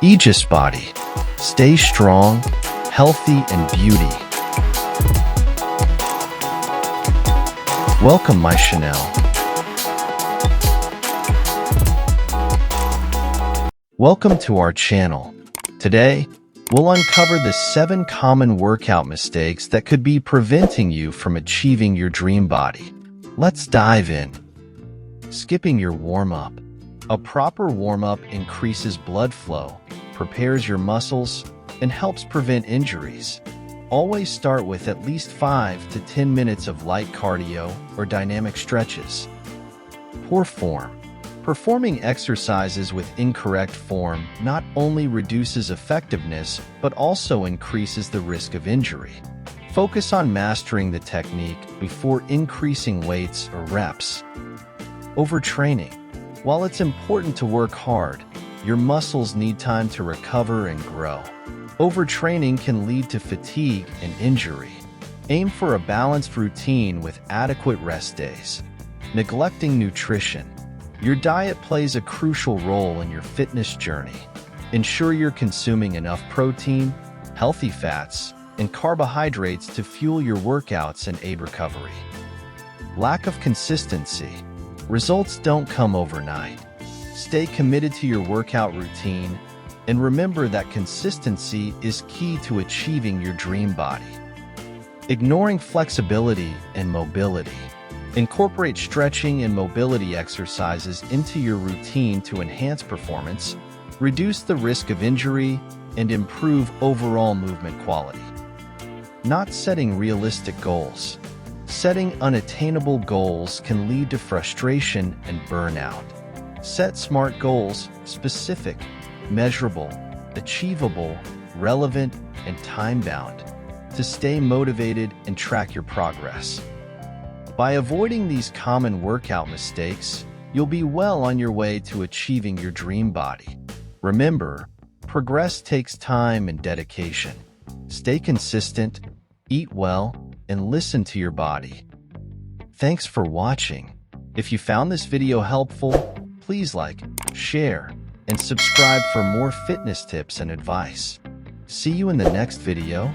Aegis Body. Stay strong, healthy, and beauty. Welcome, my Chanel. Welcome to our channel. Today, we'll uncover the 7 common workout mistakes that could be preventing you from achieving your dream body. Let's dive in. Skipping your warm-up. A proper warm-up increases blood flow, prepares your muscles, and helps prevent injuries. Always start with at least 5 to 10 minutes of light cardio or dynamic stretches. Poor form. Performing exercises with incorrect form not only reduces effectiveness, but also increases the risk of injury. Focus on mastering the technique before increasing weights or reps. Overtraining. While it's important to work hard, your muscles need time to recover and grow. Overtraining can lead to fatigue and injury. Aim for a balanced routine with adequate rest days. Neglecting nutrition. Your diet plays a crucial role in your fitness journey. Ensure you're consuming enough protein, healthy fats, and carbohydrates to fuel your workouts and aid recovery. Lack of consistency. Results don't come overnight. Stay committed to your workout routine, and remember that consistency is key to achieving your dream body. Ignoring flexibility and mobility. Incorporate stretching and mobility exercises into your routine to enhance performance, reduce the risk of injury, and improve overall movement quality. Not setting realistic goals. Setting unattainable goals can lead to frustration and burnout. Set SMART goals: specific, measurable, achievable, relevant, and time-bound, to stay motivated and track your progress. By avoiding these common workout mistakes, you'll be well on your way to achieving your dream body. Remember, progress takes time and dedication. Stay consistent, eat well, and listen to your body. Thanks for watching. If you found this video helpful, please like, share, and subscribe for more fitness tips and advice. See you in the next video.